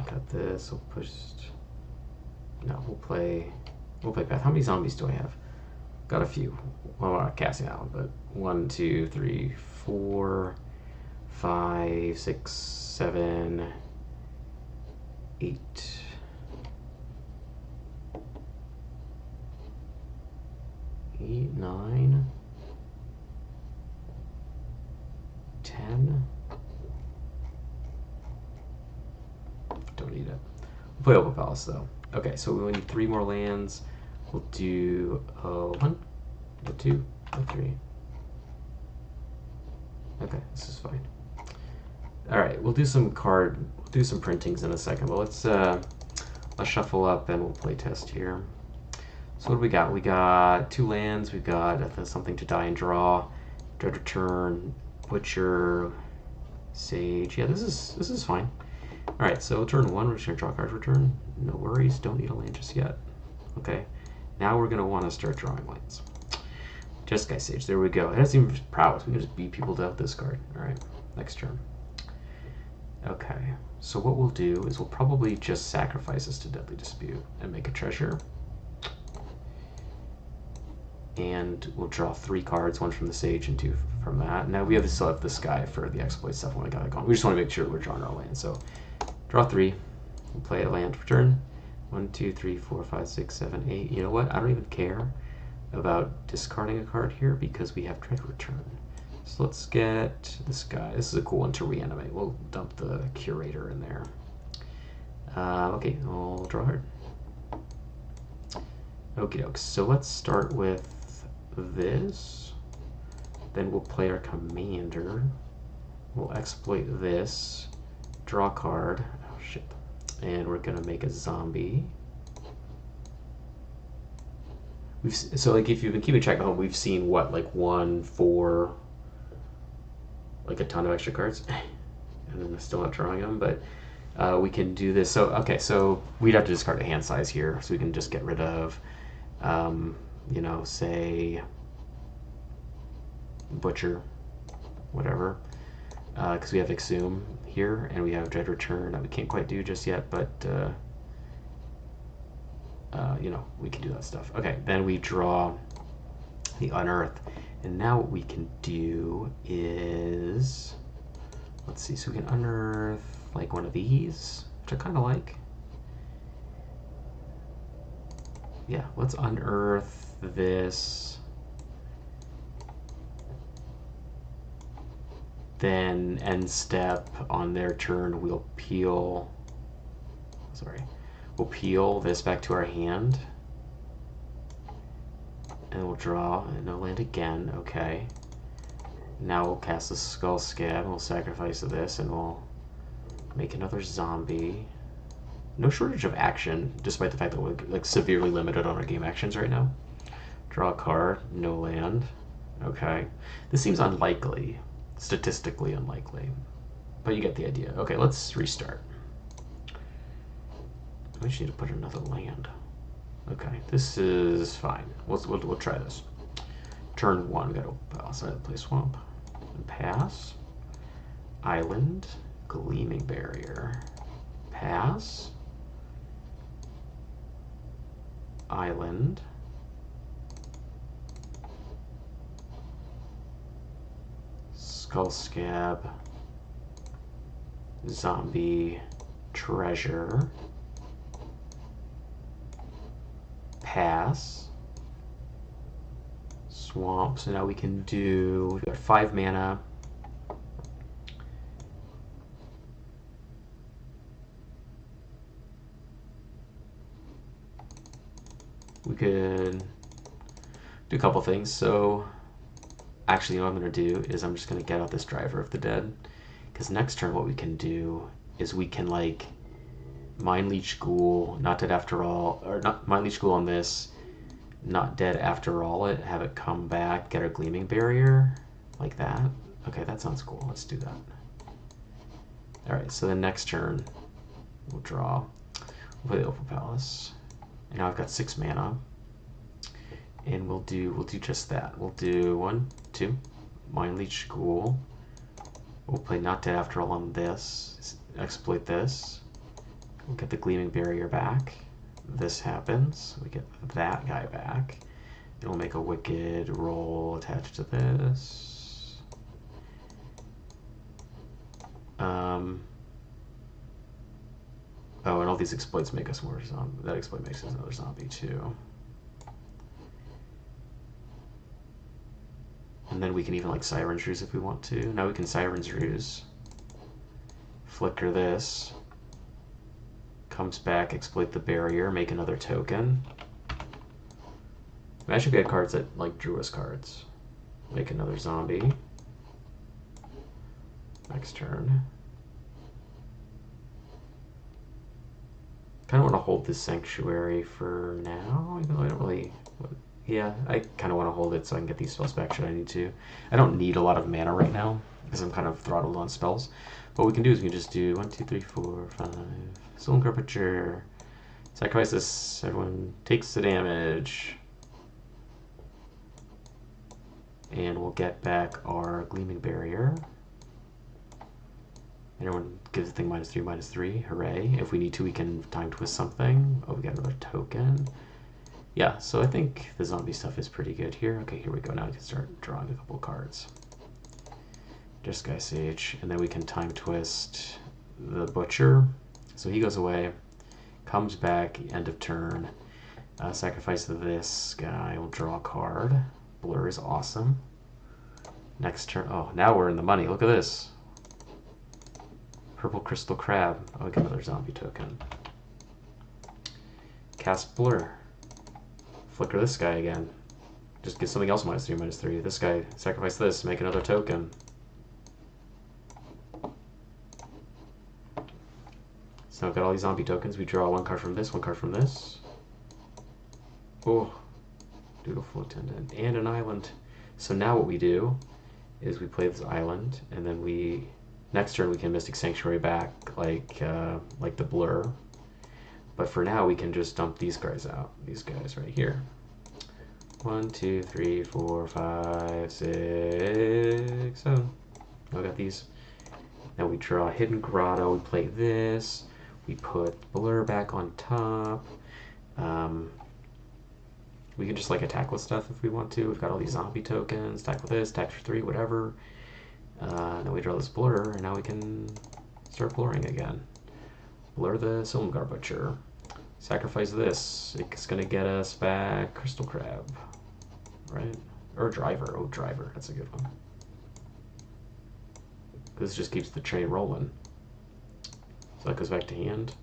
Got this, we'll push... No, we'll play Path. How many zombies do I have? Got a few. Well, I'm not casting out, but 1, 2, 3, 4, 5, 6, 7, 8. Eight, 9, 10. Don't need it. We'll play Opal Palace though. Okay, so we need 3 more lands. We'll do 1, 2, 3. Okay, this is fine. All right, we'll do some printings in a second, but let's shuffle up and we'll play test here. So what do we got? We got 2 lands. We've got something to die and draw, dread return, butcher, sage. Yeah, this is fine. All right, so turn 1, we're just gonna draw cards. Return. No worries. Don't need a land just yet. Okay. Now we're gonna want to start drawing lands. Just Guy Sage. There we go. It has even prowess. We can just beat people to this card. All right. Next turn. Okay. So what we'll do is we'll probably just sacrifice this to Deadly Dispute and make a treasure. And we'll draw 3 cards, 1 from the Sage and 2 from that. Now we still have this guy for the exploit stuff when we got it going. We just want to make sure we're drawing our land. So draw 3. We'll play a land return. 1, 2, 3, 4, 5, 6, 7, 8. You know what? I don't even care about discarding a card here because we have Dread Return. So let's get this guy. This is a cool one to reanimate. We'll dump the Curator in there. Okay, I'll draw a card. Okie dokes. So let's start with this. Then we'll play our Commander. We'll exploit this. Draw a card. Oh shit. And we're gonna make a zombie. So like if you've been keeping track at home, we've seen what, like 1, 4, like a ton of extra cards, and then we're still not drawing them. But we can do this. So okay, so we'd have to discard a hand size here, so we can just get rid of, you know, say Butcher, whatever, because we have Exhume here, and we have Dread Return that we can't quite do just yet, but you know, we can do that stuff. Okay, then we draw the Unearth, and now what we can do is, let's see, so we can unearth like one of these, which I kind of like. Yeah, let's unearth this. Then end step on their turn, we'll peel. Sorry, we'll peel this back to our hand, and we'll draw no land again. Okay. Now we'll cast the Skull Scab, and we'll sacrifice this, and we'll make another zombie. No shortage of action, despite the fact that we're like severely limited on our game actions right now. Draw a card, no land. Okay. This seems unlikely, statistically unlikely, but you get the idea. Okay, let's restart. We just need to put another land. Okay, this is fine. We'll try this. Turn 1, we gotta outside the play swamp. And pass. Island. Gleaming Barrier. Pass. Island. Skull Scab. Zombie. Treasure. Pass. Swamp. So now we can do, we've got 5 mana. We could do a couple things. So actually what I'm going to do is I'm just going to get out this Driver of the Dead, because next turn what we can do is we can like Mind Leech Ghoul, Not Dead After All, or not Mind Leech Ghoul on this, Not Dead After All it, have it come back, get our Gleaming Barrier, like that. Okay, that sounds cool. Let's do that. Alright, so then next turn, we'll draw. We'll play the Opal Palace. And now I've got 6 mana. And we'll do just that. We'll do 1, 2, Mind Leech Ghoul. We'll play Not Dead After All on this, exploit this. We'll get the Gleaming Barrier back. This happens. We get that guy back. And we'll make a Wicked roll attached to this. Oh, and all these exploits make us more zombie. That exploit makes us another zombie too. And then we can even like Siren's Ruse if we want to. Now we can Siren's Ruse. Flicker this. Comes back, exploit the barrier, make another token. Imagine we had cards that like drew us cards. Make another zombie. Next turn. Kind of want to hold this Sanctuary for now, even though I don't really. Yeah, I kind of want to hold it so I can get these spells back should I need to. I don't need a lot of mana right now because I'm kind of throttled on spells. What we can do is we can just do 1, 2, 3, 4, 5. Soul Carpenter. Sacrifice this. Everyone takes the damage. And we'll get back our Gleaming Barrier. Everyone gives the thing -3, -3. Hooray. If we need to, we can time twist something. Oh, we got another token. Yeah, so I think the zombie stuff is pretty good here. Okay, here we go. Now we can start drawing a couple of cards. Just Sky Sage. And then we can time twist the Butcher. So he goes away. Comes back, end of turn. Sacrifice this guy. We'll draw a card. Blur is awesome. Next turn. Oh, now we're in the money. Look at this. Purple Crystal Crab. Oh, we got another zombie token. Cast Blur. Flicker this guy again. Just get something else -3, -3. This guy, sacrifice this, make another token. So I've got all these zombie tokens. We draw 1 card from this, 1 card from this. Oh, Dutiful Attendant. And an island. So now what we do is we play this island, and then we, next turn we can Mystic Sanctuary back like the Blur. But for now we can just dump these guys out. These guys right here. 1, 2, 3, 4, 5, 6, 7. I got these. Now we draw Hidden Grotto. We play this. We put Blur back on top. We can just like attack with stuff if we want to. We've got all these zombie tokens. Attack with this, attack for 3, whatever. Then we draw this Blur, and now we can start blurring again. Blur the Silumgar Butcher. Sacrifice this. It's gonna get us back Crystal Crab, right? Or Driver. Oh, Driver. That's a good one. This just keeps the train rolling. So that goes back to hand.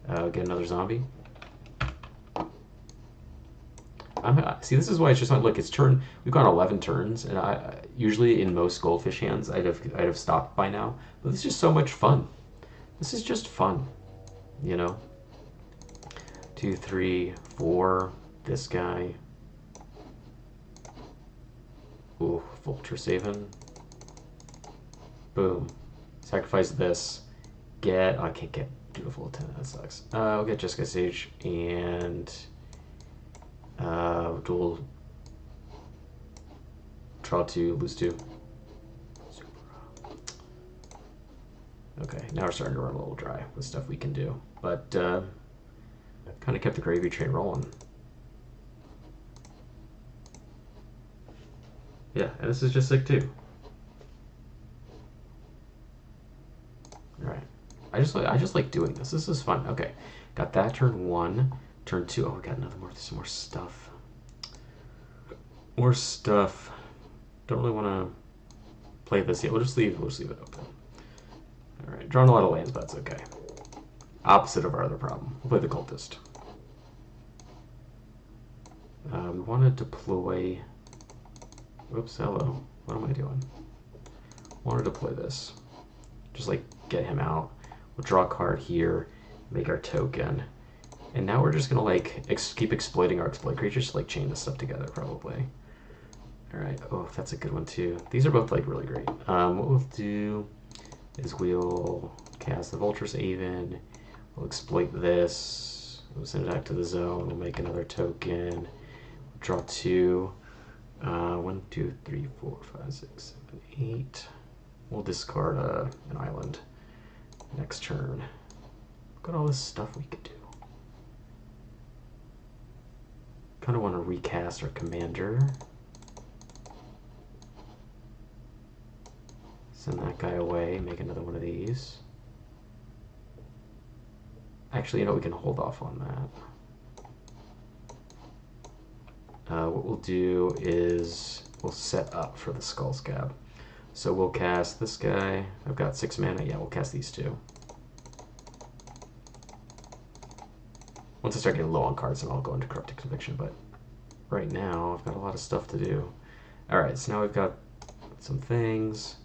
Get another zombie. See, this is why it's just not. Look, it's turn. We've gone 11 turns, and I usually in most goldfish hands I'd have stopped by now. But this is just so much fun. This is just fun, you know. 2, 3, 4. This guy. Ooh, vulture saving. Boom. Sacrifice this. Get. Oh, I can't get Beautiful Lieutenant. That sucks. We'll get Jessica Sage and dual. Draw 2, lose 2. Okay, now we're starting to run a little dry with stuff we can do, but kind of kept the gravy train rolling. Yeah, and this is just sick too. All right, I just like doing this. This is fun. Okay, got that turn 1, turn 2. Oh, we got another more. Some more stuff. More stuff. Don't really want to play this yet. We'll just leave it open. All right, drawing a lot of lands, but that's okay. Opposite of our other problem. We'll play the Cultist. We want to deploy. Whoops, hello. What am I doing? Want to deploy this. Just like get him out. We'll draw a card here, make our token. And now we're just gonna like keep exploiting our exploit creatures to like chain this stuff together probably. Alright, oh, that's a good one too. These are both like really great. What we'll do is we'll cast the Vulture's Aven. We'll exploit this. We'll send it back to the zone. We'll make another token. We'll draw 2. 1, 2, 3, 4, 5, 6, 7, 8. We'll discard an island next turn. Look at all this stuff we could do. Kind of want to recast our commander. Send that guy away, make another one of these. Actually, you know, we can hold off on that. What we'll do is we'll set up for the Skull Skaab. So we'll cast this guy. I've got 6 mana. Yeah, we'll cast these 2. Once I start getting low on cards, then I'll go into Corrupted Conviction. But right now, I've got a lot of stuff to do. All right, so now we've got some things.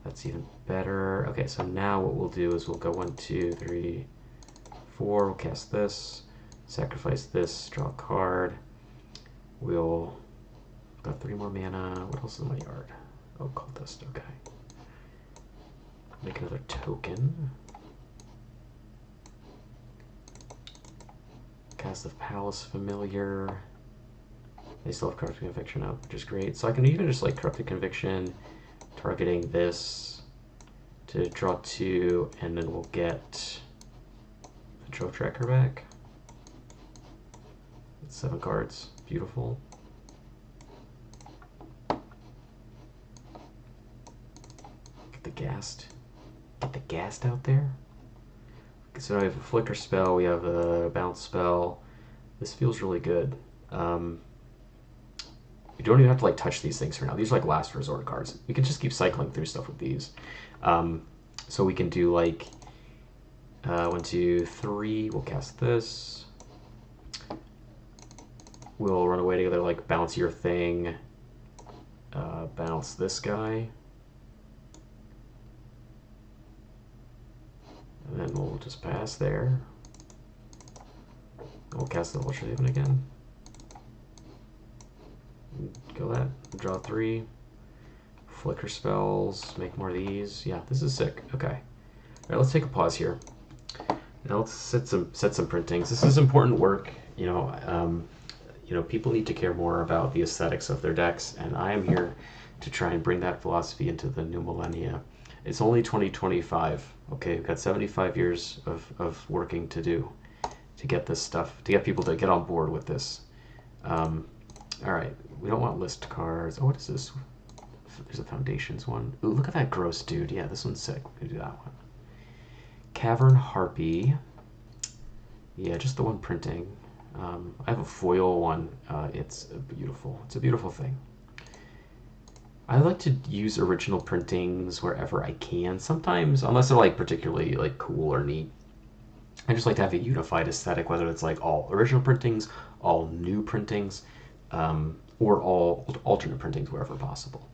That's even better. Okay, so now what we'll do is we'll go 1, 2, 3, 4. We'll cast this, sacrifice this, draw a card. We'll got 3 more mana. What else is in my yard? Oh, Cultist. Okay. Make another token. Cast the Palace Familiar. They still have Corrupted Conviction up, which is great. So I can even just like Corrupted Conviction, targeting this to draw 2, and then we'll get the Trove Tracker back. 7 cards. Beautiful. Get the Ghast. Get the Ghast out there. So now we have a Flicker spell, we have a Bounce spell. This feels really good. You don't even have to like touch these things for now. These are like last resort cards. We can just keep cycling through stuff with these. So we can do like 1, 2, 3. We'll cast this. We'll run away together, like bounce your thing. Bounce this guy. And then we'll just pass there. We'll cast the Vulture Haven again. Kill that. Draw 3. Flicker spells. Make more of these. Yeah, this is sick. Okay. All right, let's take a pause here. Now let's set some printings. This is important work. You know, people need to care more about the aesthetics of their decks, and I am here to try and bring that philosophy into the new millennia. It's only 2025. Okay, we've got 75 years of working to do to get this stuff, to get people to get on board with this. All right, we don't want list cards. Oh, what is this? There's a Foundations one. Ooh, look at that gross dude. Yeah, this one's sick. We can do that one. Cavern Harpy. Yeah, just the one printing. I have a foil one. It's beautiful. It's a beautiful thing. I like to use original printings wherever I can. Sometimes, unless they're like particularly like cool or neat, I just like to have a unified aesthetic, whether it's like all original printings, all new printings, or all alternate printings wherever possible.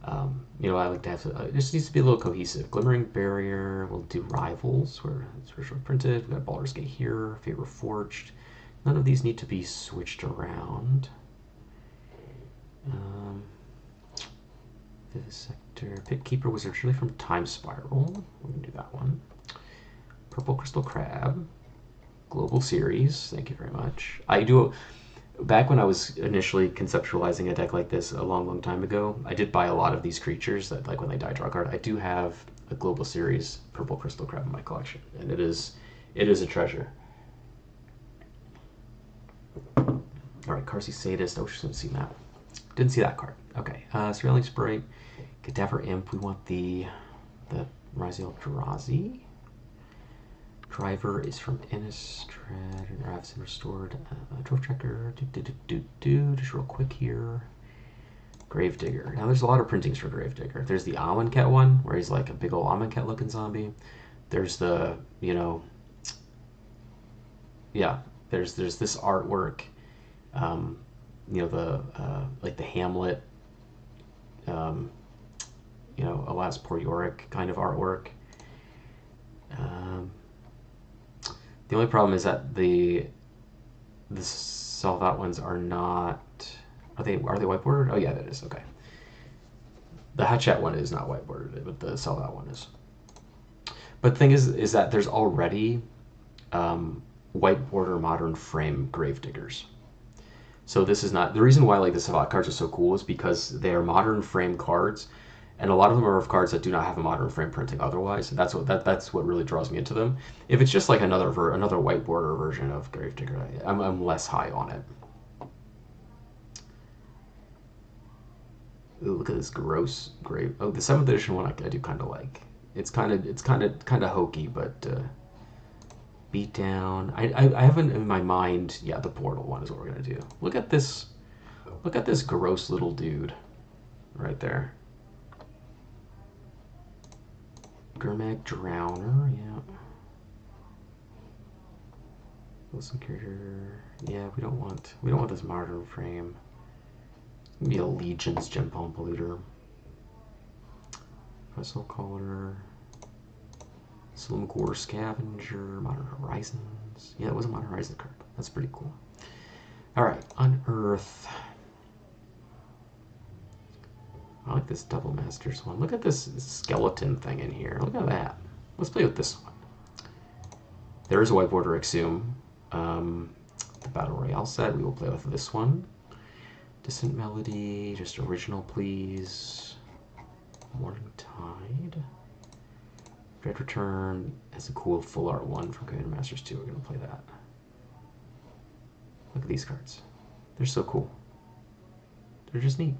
I like to have it just needs to be a little cohesive. Glimmering Barrier, we'll do Rivals, where it's originally printed. We've got Baldur's Gate here, Favor Forged. None of these need to be switched around. Um, Vivisector, Pit Keeper was originally from Time Spiral. We can do that one. Purple Crystal Crab, Global Series. Thank you very much. I do. Back when I was initially conceptualizing a deck like this a long, long time ago, I did buy a lot of these creatures that, like, when they die, draw a card. I do have a Global Series Purple Crystal Crab in my collection, and it is a treasure. All right, Carsey Sadist. Oh, just didn't see that. Didn't see that card. Okay, Surveilling Sprite, Cadaver Imp. We want the Raziel Eldrazi. Driver is from Innistrad, and Ravison Restored. Trove Checker, just real quick here. Gravedigger. Now, there's a lot of printings for Gravedigger. There's the Amonkhet one, where he's like a big old Amonkhet looking zombie. There's the, there's this artwork, like the Hamlet, Alas Poor Yorick kind of artwork. The only problem is that the self-out ones are not. Are they white bordered? Oh yeah, that is okay. The Hatchet one is not white bordered, but the self-out one is. But the thing is that there's already white border modern frame Gravediggers. So this is not the reason why like the self-out cards are so cool is because they are modern frame cards. And a lot of them are of cards that do not have a modern frame printing otherwise. That's what really draws me into them. If it's just like another white border version of Gravedigger, I'm less high on it. Ooh, look at this gross grave. Oh, the 7th edition one I do kind of like. It's kind of hokey, but beat down. I haven't in my mind. Yeah, the Portal one is what we're gonna do. Look at this. Look at this gross little dude, right there. Gurmag Drowner, yeah. Wilson character, yeah. We don't want this modern frame. It's gonna be Allegiance Gem Palm Polluter. Vessel Caller, Slimgore Scavenger, Modern Horizons. Yeah, it was a Modern Horizons card. That's pretty cool. All right, Unearth. I like this Double Masters one. Look at this skeleton thing in here. Look at that. Let's play with this one. There is a white border Exhume. The Battle Royale set. We will play with this one. Distant Melody. Just original, please. Morning Tide. Dread Return has a cool full art one from Commander Masters 2. We're going to play that. Look at these cards. They're so cool. They're just neat.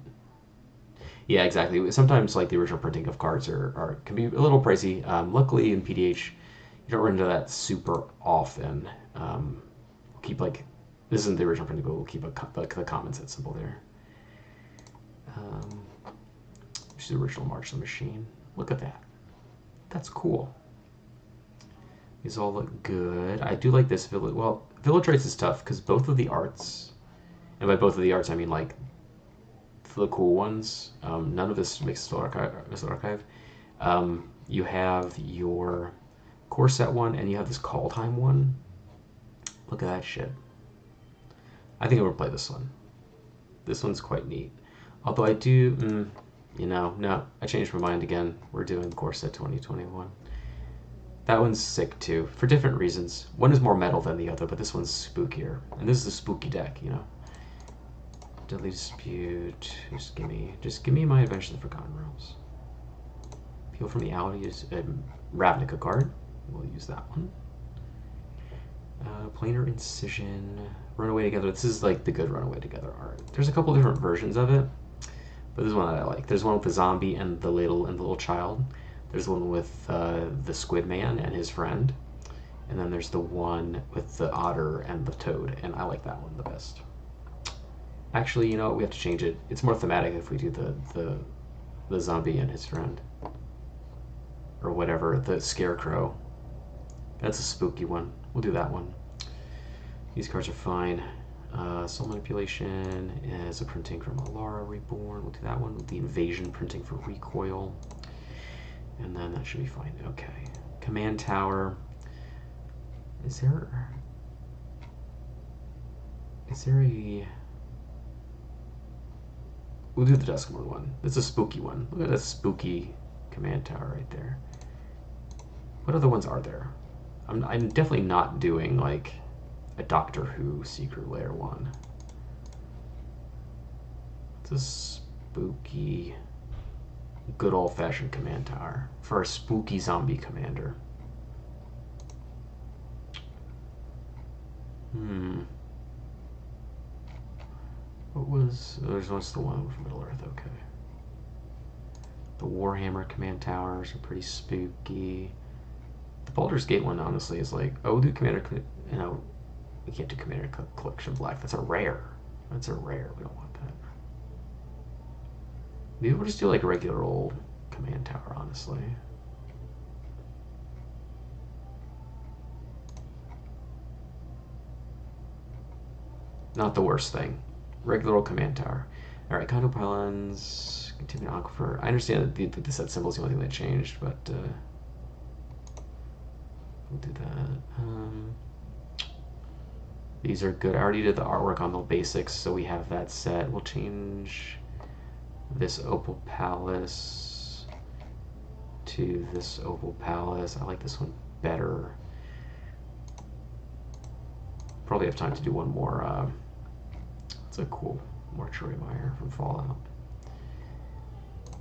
Yeah, exactly. Sometimes like the original printing of cards can be a little pricey. Luckily in PDH, you don't run into that super often. Keep like this isn't the original printing, but we'll keep the common set symbol there. Which is the original March of the Machine. Look at that. That's cool. These all look good. I do like this Village. Well, Village Rites is tough because both of the arts, and by both of the arts I mean like the cool ones. None of this makes Missile Archive. You have your core set one, and you have this Call Time one. Look at that shit. I think I'm gonna play this one. This one's quite neat. Although I do, no, I changed my mind again. We're doing core set 2021. That one's sick too, for different reasons. One is more metal than the other, but this one's spookier, and this is a spooky deck, Deadly Dispute. Just give me my Adventures in the Forgotten Realms. Peel from the Alley is a Ravnica card. We'll use that one. Planar Incision. Runaway Together. This is like the good Runaway Together art. There's a couple different versions of it, but this is one that I like. There's one with the zombie and the little child. There's one with the Squid Man and his friend. And then there's the one with the otter and the toad, and I like that one the best. Actually, you know what? We have to change it. It's more thematic if we do the zombie and his friend, or whatever, the scarecrow. That's a spooky one. We'll do that one. These cards are fine. Soul Manipulation is a printing from Alara Reborn. We'll do that one. The Invasion printing for Recoil. And then that should be fine. Okay. Command Tower. Is there a... We'll do the Duskmourn one. It's a spooky one. Look at that spooky Command Tower right there. What other ones are there? I'm definitely not doing like a Doctor Who Secret Lair one. It's a spooky, good old-fashioned Command Tower for a spooky zombie commander. What's the one from Middle Earth? Okay. The Warhammer Command Towers are pretty spooky. The Baldur's Gate one, honestly, is like, oh, do Commander, you know, we can't do Commander Collection Black. That's a rare. That's a rare. We don't want that. Maybe we'll just do like a regular old Command Tower, honestly. Not the worst thing. Regular old Command Tower. Alright, Condo Pylons, Continue Aquifer. I understand that the set symbol is the only thing that changed, but we'll do that. These are good. I already did the artwork on the basics, so we have that set. We'll change this Opal Palace to this Opal Palace. I like this one better. Probably have time to do one more. It's a cool Mortuary Mire from Fallout.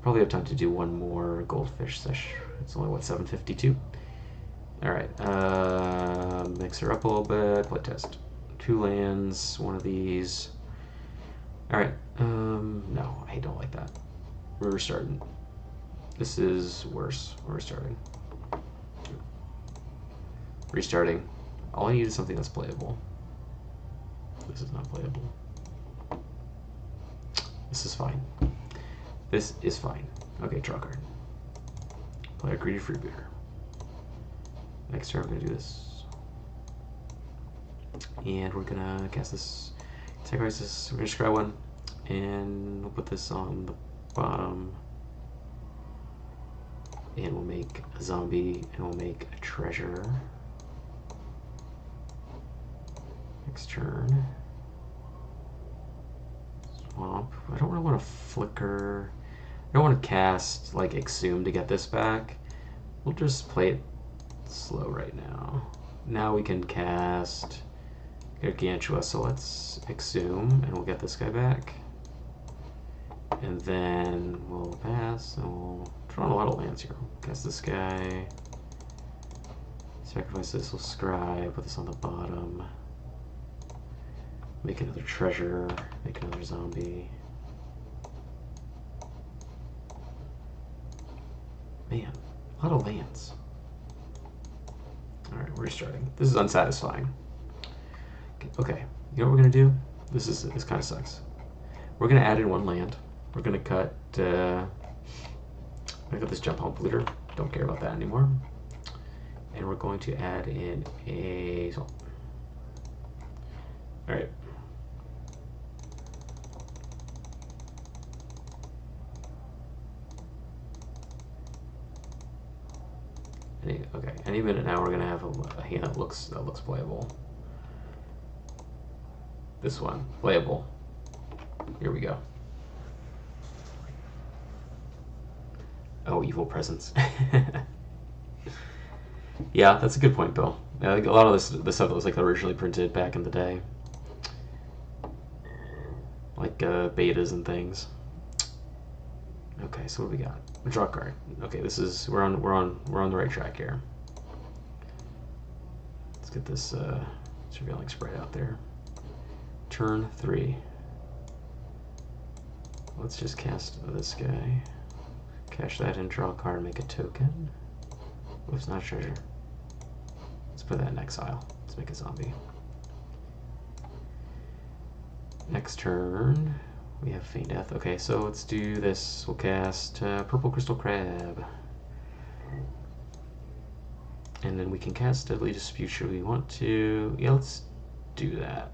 Probably have time to do one more Goldfish Sesh. It's only, what, 752? Alright, mix her up a little bit. Play test. 2 lands, one of these. Alright, no, I don't like that. We're restarting. This is worse. We're restarting. Restarting. All I need is something that's playable. This is not playable. This is fine. This is fine. Okay, draw card. Play a greedy freebooter. Next turn, we're gonna do this. And we're gonna cast this. Sacrifice this. We're gonna scry one. And we'll put this on the bottom. And we'll make a zombie. And we'll make a treasure. Next turn. Swamp. I don't really want to flicker. I don't want to cast like Exhume to get this back. We'll just play it slow right now. Now we can cast Gargantua, so let's Exhume and we'll get this guy back. And then we'll pass and we'll draw a lot of lands here. Cast this guy. Sacrifice this, we'll scry, put this on the bottom. Make another treasure, make another zombie. Man, a lot of lands. Alright, we're restarting. This is unsatisfying. Okay, you know what we're gonna do? This kind of sucks. We're gonna add in 1 land. We're gonna cut this Jump Home Polluter. Don't care about that anymore. And we're going to add in a swamp. Alright. Okay, any minute now we're gonna have a hand that looks playable. This one, playable. Here we go. Oh, Evil Presence. Yeah, that's a good point, Bill. Yeah, like a lot of this stuff that was like originally printed back in the day, like betas and things. Okay, so what do we got? A draw card. Okay, this is we're on the right track here. Let's get this Surveilling Sprite out there. Turn 3. Let's just cast this guy. Cash that in, draw a card, make a token. Oops, not a treasure. Let's put that in exile. Let's make a zombie. Next turn, we have Feign Death. Okay, so let's do this. We'll cast Purple Crystal Crab. And then we can cast Deadly Dispute should we want to. Yeah, let's do that.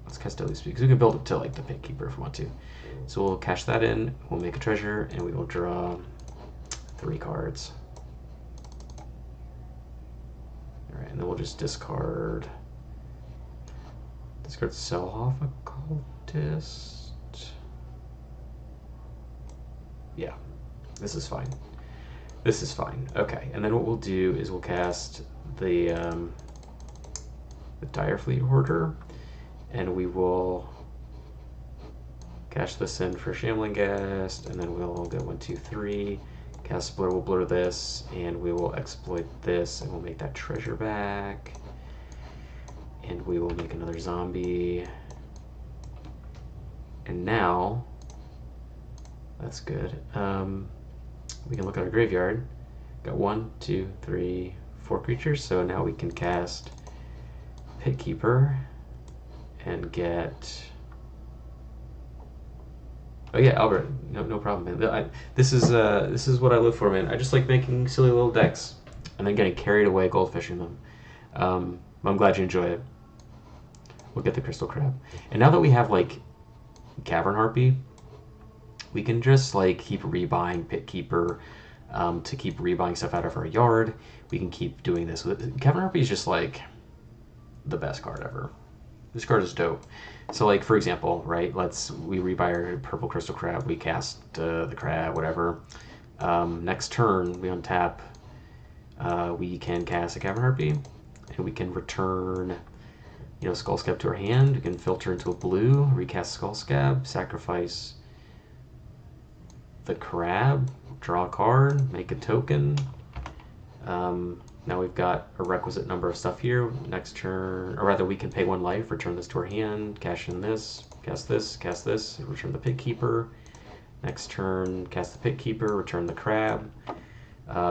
Let's cast Deadly Dispute, because we can build it to like the Pit Keeper if we want to. So we'll cash that in, we'll make a treasure, and we will draw 3 cards. Alright, and then we'll just discard Sell Off Occultist. Yeah, this is fine. This is fine. Okay, and then what we'll do is we'll cast the Direfleet Hoarder, and we will cash this in for Shambling Ghast, and then we'll go 1, 2, 3. Cast Blur, we'll blur this, and we will exploit this, and we'll make that treasure back. And we will make another zombie. And now, that's good. We can look at our graveyard. Got 1, 2, 3, 4 creatures, so now we can cast Pit Keeper and get. Oh yeah, Albert, no problem, man. This is what I live for, man. I just like making silly little decks and then getting carried away goldfishing them. I'm glad you enjoy it. We'll get the Crystal Crab, and now that we have like Cavern Harpy, we can just like keep rebuying Pit Keeper to keep rebuying stuff out of our yard. We can keep doing this. Cavern Harpy is just like the best card ever. This card is dope. So like, for example, right, we rebuy our Purple Crystal Crab, we cast the crab, whatever. Next turn, we untap, we can cast a Cavern Harpy, and we can return, Skull Skaab to our hand. We can filter into a blue, recast Skull Skaab, sacrifice the crab, draw a card, make a token. Now we've got a requisite number of stuff here. Next turn, or rather we can pay 1 life, return this to our hand, cash in this, cast this, return the Pit Keeper. Next turn, cast the Pit Keeper, return the crab.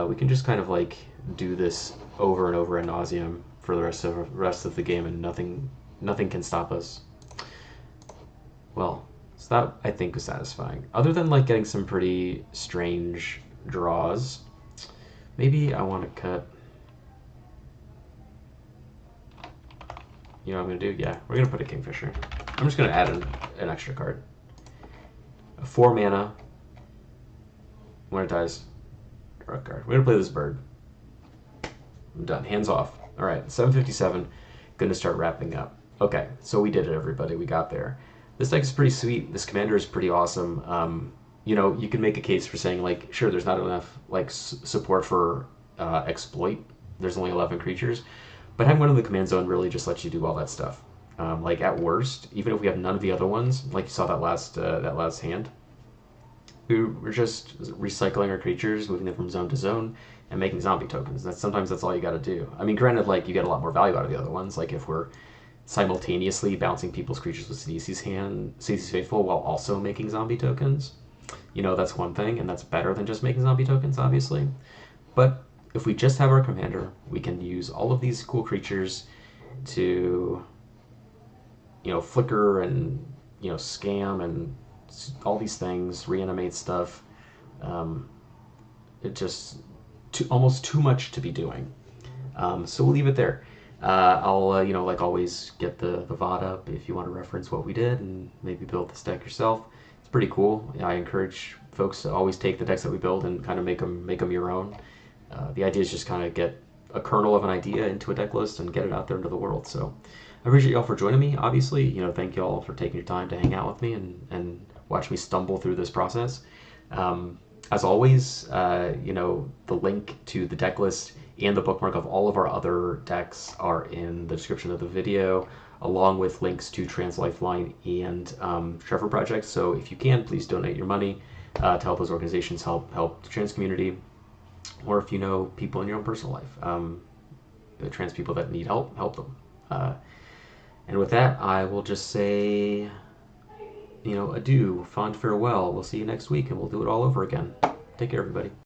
We can just kind of like do this over and over ad nauseum for the rest of the game, and nothing can stop us. Well, so that I think was satisfying. Other than like getting some pretty strange draws, maybe I want to cut. You know what I'm going to do? Yeah, we're going to put a Kingfisher. I'm just going to add an extra card. 4 mana. When it dies, draw a card. We're going to play this bird. I'm done. Hands off. All right, 7:57. Going to start wrapping up. Okay, so we did it, everybody. We got there. This deck is pretty sweet. This commander is pretty awesome. You can make a case for saying, like, sure, there's not enough like support for exploit. There's only 11 creatures. But having one in the command zone really just lets you do all that stuff. Like at worst, even if we have none of the other ones, like you saw that last hand, we're just recycling our creatures, moving them from zone to zone, and making zombie tokens. Sometimes that's all you got to do. I mean, granted, like you get a lot more value out of the other ones. Like if we're simultaneously bouncing people's creatures with Sidisi's Faithful while also making zombie tokens, that's one thing, and that's better than just making zombie tokens, obviously. But if we just have our commander, we can use all of these cool creatures to, flicker and, scam and all these things, reanimate stuff. It just almost too much to be doing. So we'll leave it there. I'll, like always, get the VOD up if you want to reference what we did and maybe build this deck yourself. It's pretty cool. I encourage folks to always take the decks that we build and kind of make them your own. The idea is just kind of get a kernel of an idea into a deck list and get it out there into the world. So I appreciate y'all for joining me. Obviously, thank y'all for taking your time to hang out with me and watch me stumble through this process. As always, the link to the deck list and the bookmark of all of our other decks are in the description of the video, along with links to Trans Lifeline and Trevor Project. So if you can, please donate your money to help those organizations help the trans community. Or if you know people in your own personal life, the trans people that need help them. And with that, I will just say, adieu, fond farewell. We'll see you next week, and we'll do it all over again. Take care, everybody.